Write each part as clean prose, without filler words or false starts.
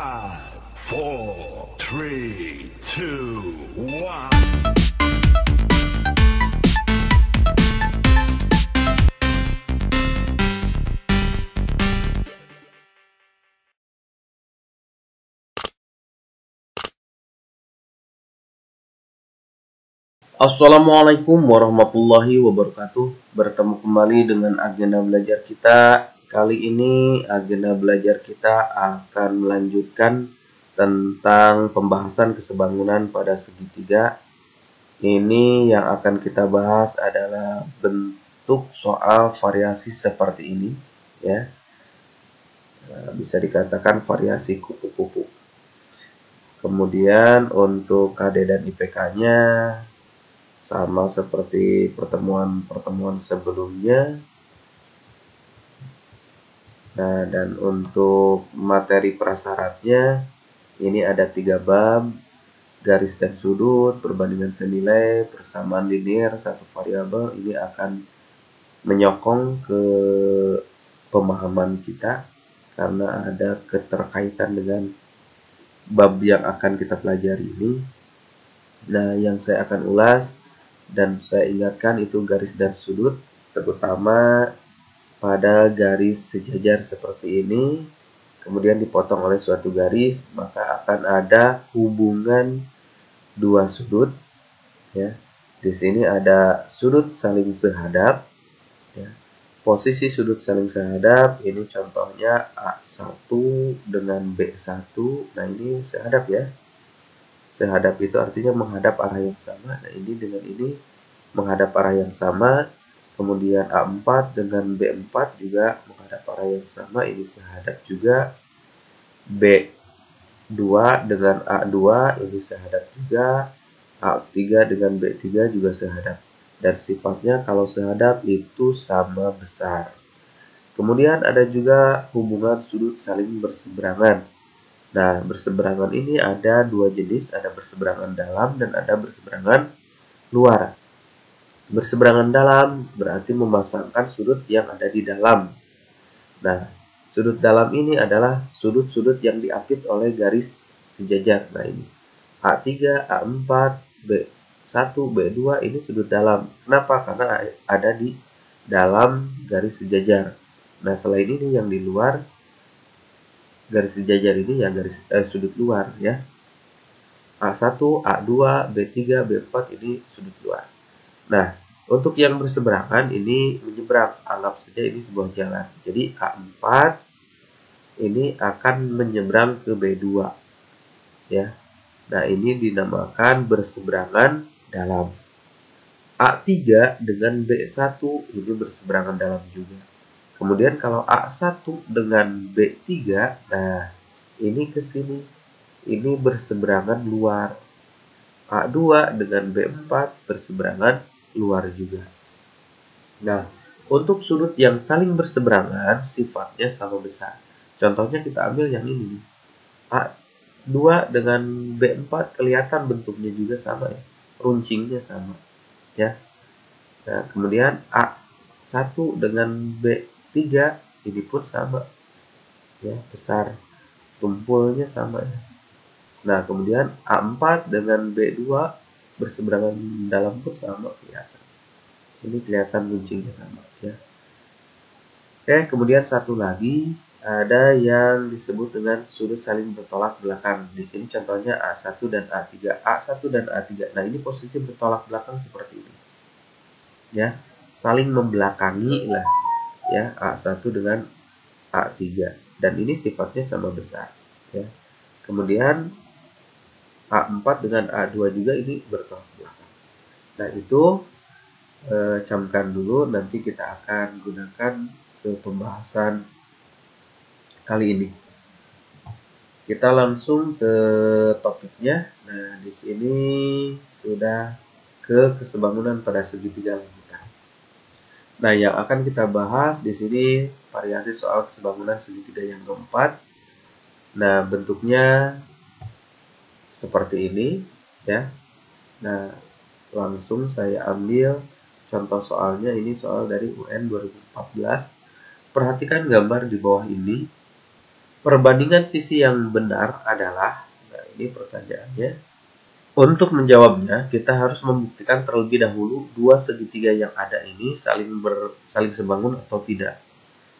5, 4, 3, 2, 1. Assalamualaikum warahmatullahi wabarakatuh. Bertemu kembali dengan agenda belajar kita. Kali ini agenda belajar kita akan melanjutkan tentang pembahasan kesebangunan pada segitiga. Ini yang akan kita bahas adalah bentuk soal variasi seperti ini, ya. Bisa dikatakan variasi kupu-kupu. Kemudian untuk KD dan IPK-nya sama seperti pertemuan-pertemuan sebelumnya. Nah, dan untuk materi prasyaratnya ini ada 3 bab: garis dan sudut, perbandingan senilai, persamaan linear satu variabel. Ini akan menyokong ke pemahaman kita karena ada keterkaitan dengan bab yang akan kita pelajari ini. Nah, yang saya akan ulas dan saya ingatkan itu garis dan sudut, terutama pada garis sejajar seperti ini, kemudian dipotong oleh suatu garis, maka akan ada hubungan dua sudut, ya. Di sini ada sudut saling sehadap, ya. Posisi sudut saling sehadap ini contohnya A1 dengan B1. Nah, ini sehadap, ya. Sehadap itu artinya menghadap arah yang sama. Nah, ini dengan ini menghadap arah yang sama. Kemudian A4 dengan B4 juga menghadap arah yang sama. Ini sehadap juga. B2 dengan A2 ini sehadap juga. A3 dengan B3 juga sehadap. Dan sifatnya kalau sehadap itu sama besar. Kemudian ada juga hubungan sudut saling berseberangan. Nah, berseberangan ini ada dua jenis, ada berseberangan dalam dan ada berseberangan luar. Berseberangan dalam berarti memasangkan sudut yang ada di dalam. Nah, sudut dalam ini adalah sudut-sudut yang diapit oleh garis sejajar. Nah, ini A3, A4, B1, B2 ini sudut dalam. Kenapa? Karena ada di dalam garis sejajar. Nah, selain ini yang di luar garis sejajar ini ya sudut luar, ya. A1, A2, B3, B4 ini sudut luar. Nah, untuk yang berseberangan ini menyeberang, anggap saja ini sebuah jalan. Jadi A4 ini akan menyeberang ke B2, ya. Nah, ini dinamakan berseberangan dalam. A3 dengan B1 ini berseberangan dalam juga. Kemudian kalau A1 dengan B3, nah ini ke sini, ini berseberangan luar. A2 dengan B4 berseberangan luar juga. Nah, untuk sudut yang saling berseberangan sifatnya sama besar. Contohnya kita ambil yang ini. A2 dengan B4 kelihatan bentuknya juga sama, ya. Runcingnya sama, ya. Nah, kemudian A1 dengan B3 ini pun sama, ya, besar. Tumpulnya sama, ya. Nah, kemudian A4 dengan B2 berseberangan dalam pun sama, kelihatan. Ini kelihatan runcingnya sama, ya. Oke, kemudian satu lagi ada yang disebut dengan sudut saling bertolak belakang. Di sini contohnya A1 dan A3. A1 dan A3. Nah, ini posisi bertolak belakang seperti ini, ya. Saling membelakangi lah, ya, A1 dengan A3. Dan ini sifatnya sama besar, ya. Kemudian A4 dengan A2 juga ini bertolak belakang. Nah, itu camkan dulu, nanti kita akan gunakan ke pembahasan kali ini. Kita langsung ke topiknya. Nah, di sini sudah ke kesebangunan pada segitiga lanjutan. Nah, yang akan kita bahas di sini variasi soal kesebangunan segitiga yang keempat. Nah, bentuknya seperti ini, ya. Nah, langsung saya ambil contoh soalnya. Ini soal dari UN 2014. Perhatikan gambar di bawah ini. Perbandingan sisi yang benar adalah, nah ini pertanyaannya. Untuk menjawabnya, kita harus membuktikan terlebih dahulu dua segitiga yang ada ini saling sebangun atau tidak.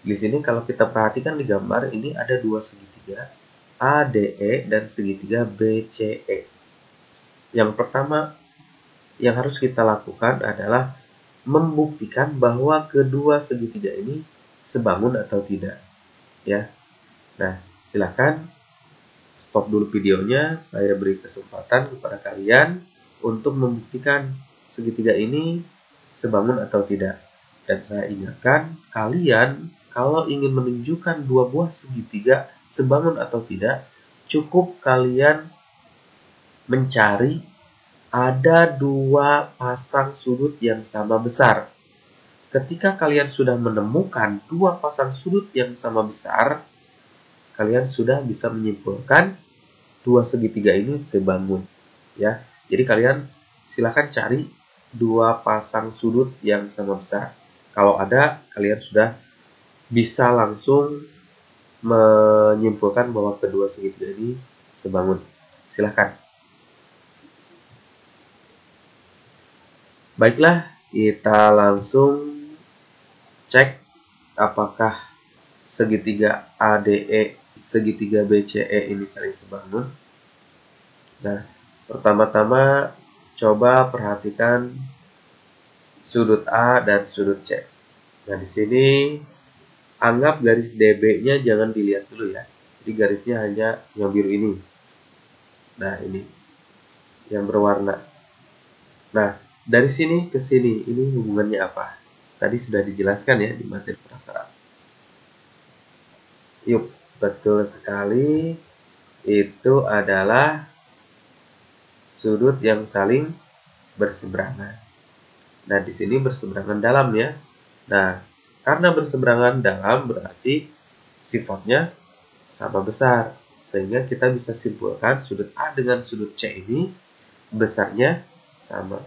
Di sini kalau kita perhatikan di gambar ini ada dua segitiga ADE dan segitiga BCE. Yang pertama yang harus kita lakukan adalah membuktikan bahwa kedua segitiga ini sebangun atau tidak, ya. Nah, silakan stop dulu videonya, saya beri kesempatan kepada kalian untuk membuktikan segitiga ini sebangun atau tidak. Dan saya ingatkan, kalian kalau ingin menunjukkan dua buah segitiga sebangun atau tidak, cukup kalian mencari ada dua pasang sudut yang sama besar. Ketika kalian sudah menemukan dua pasang sudut yang sama besar, kalian sudah bisa menyimpulkan dua segitiga ini sebangun, ya. Jadi kalian silakan cari dua pasang sudut yang sama besar. Kalau ada, kalian sudah bisa langsung menyimpulkan bahwa kedua segitiga ini sebangun. Silakan. Baiklah, kita langsung cek apakah segitiga ADE, segitiga BCE ini saling sebangun. Nah, pertama-tama coba perhatikan sudut A dan sudut C. Nah, di sini anggap garis DB-nya jangan dilihat dulu ya. Jadi garisnya hanya yang biru ini. Nah, ini yang berwarna. Nah, dari sini ke sini, ini hubungannya apa? Tadi sudah dijelaskan ya di materi prasyarat. Yuk, betul sekali. Itu adalah sudut yang saling berseberangan. Nah, di sini berseberangan dalam ya. Nah, karena berseberangan dalam berarti sifatnya sama besar. Sehingga kita bisa simpulkan sudut A dengan sudut C ini besarnya sama.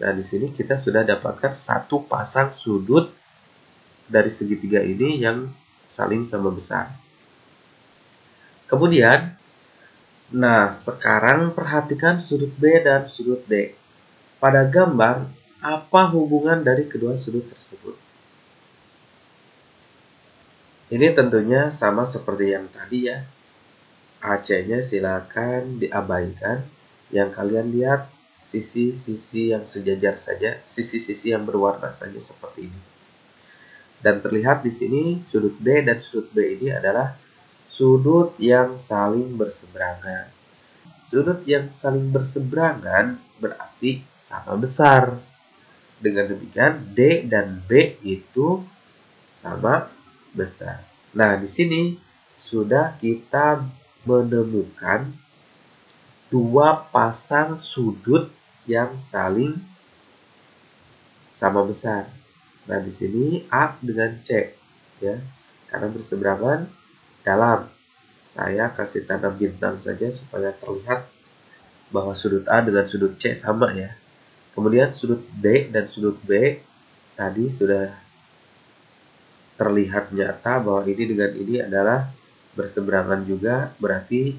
Nah, di sini kita sudah dapatkan satu pasang sudut dari segitiga ini yang saling sama besar. Kemudian, nah sekarang perhatikan sudut B dan sudut D. Pada gambar, apa hubungan dari kedua sudut tersebut? Ini tentunya sama seperti yang tadi ya. AC-nya silakan diabaikan. Yang kalian lihat sisi-sisi yang sejajar saja, sisi-sisi yang berwarna saja seperti ini. Dan terlihat di sini sudut D dan sudut B ini adalah sudut yang saling berseberangan. Sudut yang saling berseberangan berarti sama besar. Dengan demikian D dan B itu sama besar. Nah, di sini sudah kita menemukan dua pasang sudut yang saling sama besar. Nah, di sini A dengan C ya. Karena berseberangan dalam. Saya kasih tanda bintang saja supaya terlihat bahwa sudut A dengan sudut C sama ya. Kemudian sudut D dan sudut B tadi sudah terlihat nyata bahwa ini dengan ini adalah berseberangan juga, berarti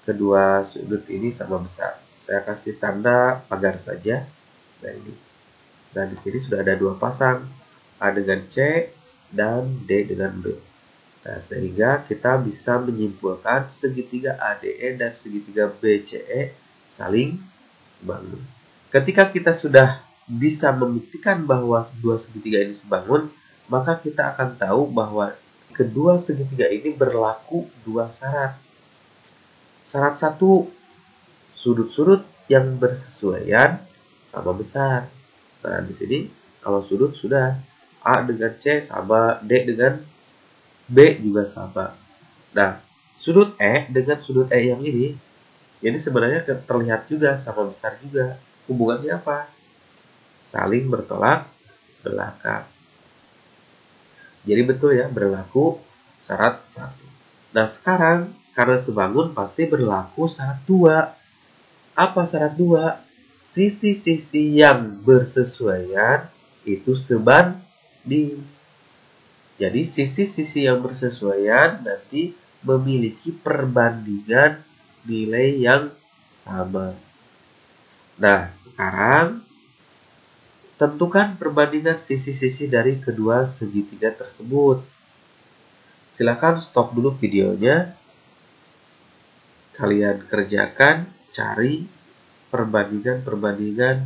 kedua sudut ini sama besar. Saya kasih tanda pagar saja. Nah, ini. Nah, di sini sudah ada dua pasang, A dengan C dan D dengan B. Nah, sehingga kita bisa menyimpulkan segitiga ADE dan segitiga BCE saling sebangun. Ketika kita sudah bisa membuktikan bahwa dua segitiga ini sebangun, maka kita akan tahu bahwa kedua segitiga ini berlaku dua syarat. Syarat satu, sudut-sudut yang bersesuaian sama besar. Nah, di sini kalau sudut sudah A dengan C sama, D dengan B juga sama. Nah, sudut E dengan sudut E yang ini sebenarnya terlihat juga sama besar juga. Hubungannya apa? Saling bertolak belakang. Jadi betul ya, berlaku syarat 1. Nah, sekarang karena sebangun pasti berlaku syarat 2. Apa syarat 2? Sisi-sisi yang bersesuaian itu sebanding. Jadi sisi-sisi yang bersesuaian nanti memiliki perbandingan nilai yang sama. Nah, sekarang tentukan perbandingan sisi-sisi dari kedua segitiga tersebut. Silakan stop dulu videonya. Kalian kerjakan, cari perbandingan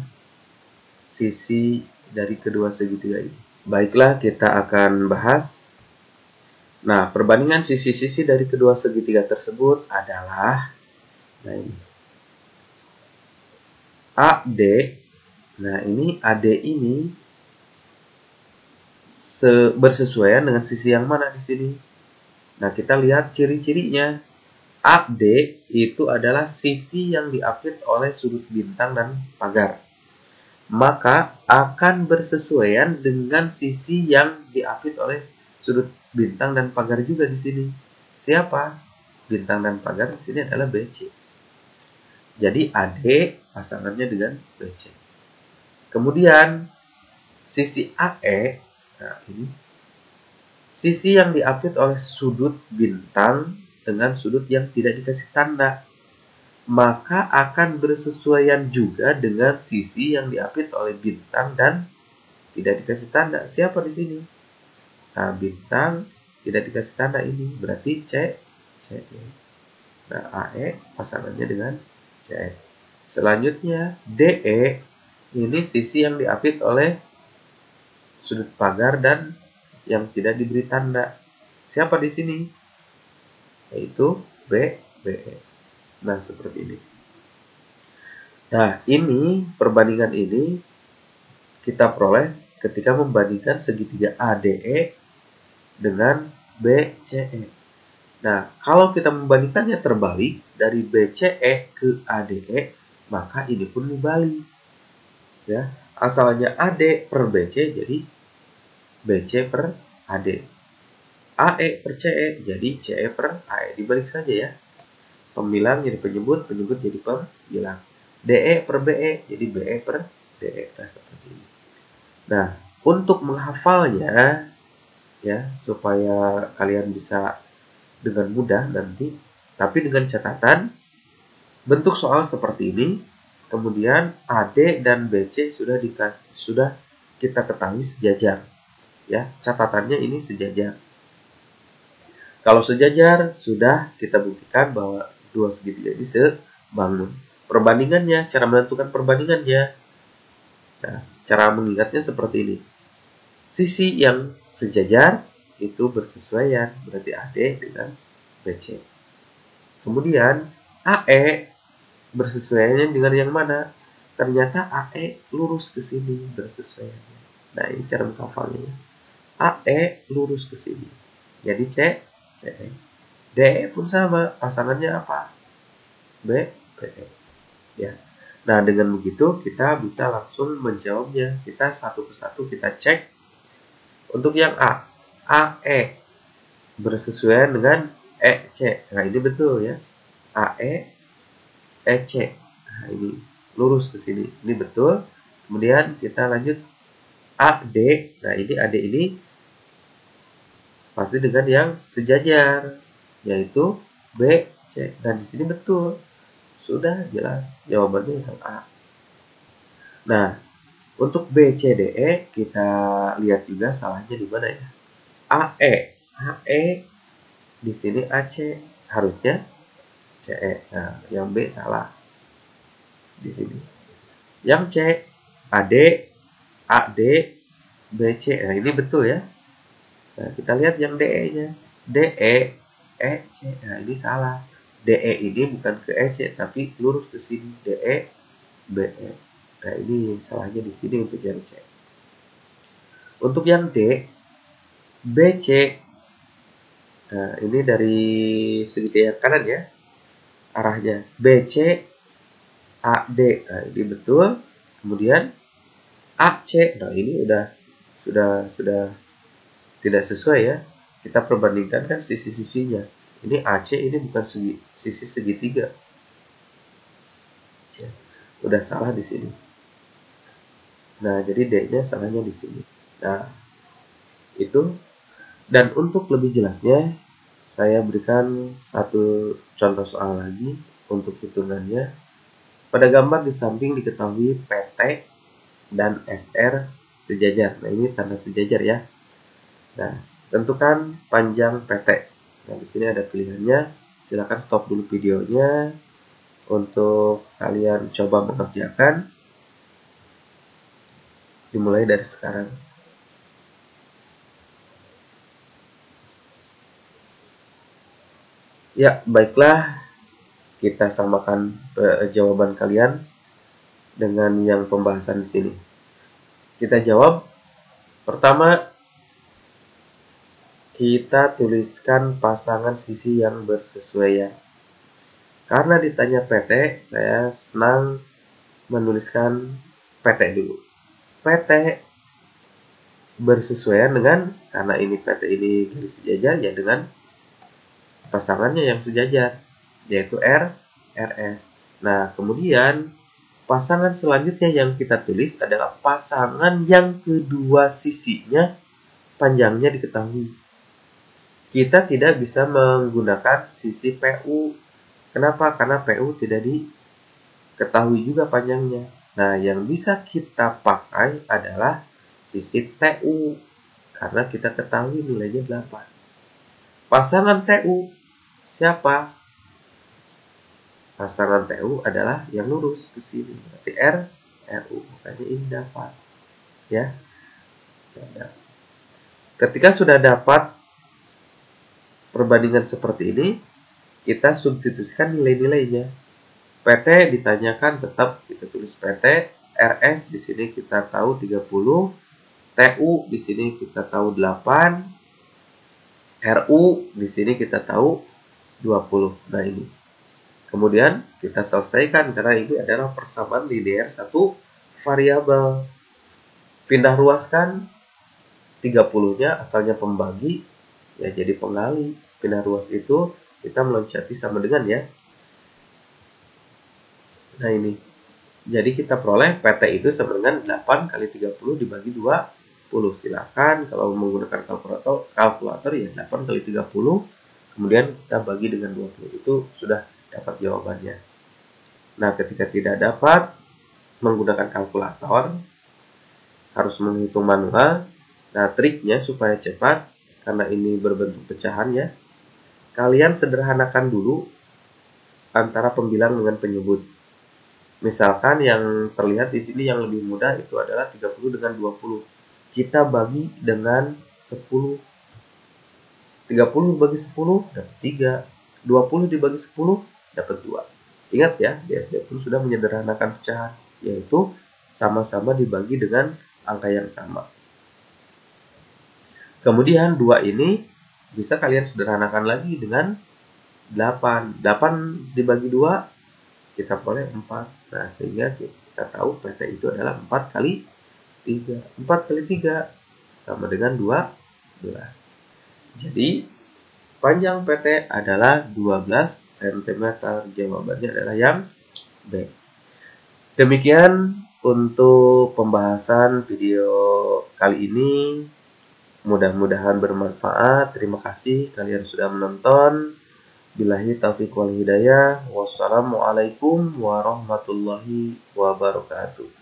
sisi dari kedua segitiga ini. Baiklah, kita akan bahas. Nah, perbandingan sisi-sisi dari kedua segitiga tersebut adalah, nah ini, AD. Nah, ini AD ini bersesuaian dengan sisi yang mana di sini? Nah, kita lihat ciri-cirinya. AD itu adalah sisi yang diapit oleh sudut bintang dan pagar. Maka akan bersesuaian dengan sisi yang diapit oleh sudut bintang dan pagar juga di sini. Siapa? Bintang dan pagar di sini adalah BC. Jadi AD pasangannya dengan BC. Kemudian sisi AE, nah ini sisi yang diapit oleh sudut bintang dengan sudut yang tidak dikasih tanda, maka akan bersesuaian juga dengan sisi yang diapit oleh bintang dan tidak dikasih tanda. Siapa di sini? Nah, bintang tidak dikasih tanda ini berarti CE. Nah, AE pasangannya dengan CE. Selanjutnya DE, ini sisi yang diapit oleh sudut pagar dan yang tidak diberi tanda. Siapa di sini? Yaitu BE. Nah, seperti ini. Nah, ini perbandingan ini kita peroleh ketika membandingkan segitiga ADE dengan BCE. Nah, kalau kita membandingkannya terbalik dari BCE ke ADE, maka ini pun dibalik. Ya, asalnya AD per BC jadi BC per AD. AE per CE jadi CE per AE. Dibalik saja ya. Pembilang jadi penyebut, penyebut jadi pembilang. DE per BE jadi BE per DE. Nah, seperti ini. Nah, untuk menghafalnya ya supaya kalian bisa dengan mudah nanti, tapi dengan catatan bentuk soal seperti ini, kemudian AD dan BC sudah kita ketahui sejajar. Ya, catatannya ini sejajar. Kalau sejajar, sudah kita buktikan bahwa dua segitiga ini sebangun. Perbandingannya, cara menentukan perbandingannya. Nah, cara mengingatnya seperti ini. Sisi yang sejajar itu bersesuaian, berarti AD dengan BC. Kemudian AE bersesuaiannya dengan yang mana? Ternyata AE lurus ke sini bersesuaian. Nah, ini cara menghafalnya. AE lurus ke sini. Jadi CE. DE pun sama, pasangannya apa? BE. Ya. Nah, dengan begitu kita bisa langsung menjawabnya. Kita satu persatu kita cek. Untuk yang A, AE bersesuaian dengan EC. Nah, ini betul ya. AE EC. Nah, ini lurus ke sini. Ini betul. Kemudian kita lanjut AD. Nah, ini AD ini pasti dengan yang sejajar, yaitu BC. Dan di sini betul. Sudah jelas jawabannya yang A. Nah, untuk BCDE kita lihat juga salahnya di mana ya? AE di sini AC harusnya CE. Nah, yang B salah di sini. Yang C AD BC. Nah, ini betul ya. Nah, kita lihat yang DE-nya. DE EC. Nah, ini salah. DE ini bukan ke EC tapi lurus ke sini. DE BE. Nah, ini salahnya di sini untuk yang C. Untuk yang D, BC. Nah, ini dari segitiga kanan ya. Arahnya BC AD. Nah, ini betul. Kemudian AC. Nah, ini sudah tidak sesuai ya. Kita perbandingkan kan sisi-sisinya. Ini AC ini bukan sisi segitiga. Ya, udah salah di sini. Nah, jadi D-nya salahnya di sini. Nah, itu. Dan untuk lebih jelasnya, saya berikan satu contoh soal lagi untuk hitungannya. Pada gambar di samping diketahui PT dan SR sejajar. Nah, ini tanda sejajar ya. Nah, tentukan panjang PT. Nah, di sini ada pilihannya. Silakan stop dulu videonya untuk kalian coba mengerjakan. Dimulai dari sekarang. Ya, baiklah. Kita samakan jawaban kalian dengan yang pembahasan di sini. Kita jawab. Pertama, kita tuliskan pasangan sisi yang bersesuaian. Karena ditanya PT, saya senang menuliskan PT dulu. PT bersesuaian dengan, karena ini PT ini garis sejajar, ya dengan pasangannya yang sejajar, yaitu RS. Nah, kemudian pasangan selanjutnya yang kita tulis adalah pasangan yang kedua sisinya panjangnya diketahui. Kita tidak bisa menggunakan sisi PU. Kenapa? Karena PU tidak diketahui juga panjangnya. Nah, yang bisa kita pakai adalah sisi TU. Karena kita ketahui nilainya 8. Pasangan TU siapa? Pasangan TU adalah yang lurus ke sini. Berarti RU. Makanya ini dapat. Ya. Ketika sudah dapat perbandingan seperti ini, kita substitusikan nilai-nilainya. PT ditanyakan tetap kita tulis PT, RS di sini kita tahu 30, TU di sini kita tahu 8, RU di sini kita tahu 20. Nah, ini. Kemudian kita selesaikan karena ini adalah persamaan linear satu variabel. Pindah ruaskan 30-nya asalnya pembagi, ya jadi pengali. Pindah ruas itu kita meloncati sama dengan ya. Nah, ini. Jadi kita peroleh PT itu sama dengan 8 kali 30 dibagi 20. Silakan kalau menggunakan kalkulator ya 8 kali 30. Kemudian kita bagi dengan 20. Itu sudah dapat jawabannya. Nah, ketika tidak dapat menggunakan kalkulator, harus menghitung manual. Nah, triknya supaya cepat, karena ini berbentuk pecahan ya, kalian sederhanakan dulu antara pembilang dengan penyebut. Misalkan yang terlihat di sini yang lebih mudah itu adalah 30 dengan 20. Kita bagi dengan 10. 30 dibagi 10 dapat 3. 20 dibagi 10 dapat 2. Ingat ya, di SD pun sudah menyederhanakan pecahan, yaitu sama-sama dibagi dengan angka yang sama. Kemudian 2 ini bisa kalian sederhanakan lagi dengan 8. 8 dibagi 2 kita peroleh 4. Nah, sehingga kita tahu PT itu adalah 4 kali 3. 4 kali 3 sama dengan 12. Jadi, panjang PT adalah 12 cm. Jawabannya adalah yang B. Demikian untuk pembahasan video kali ini. Mudah-mudahan bermanfaat. Terima kasih kalian sudah menonton. Billahi taufiq wal hidayah. Wassalamualaikum warahmatullahi wabarakatuh.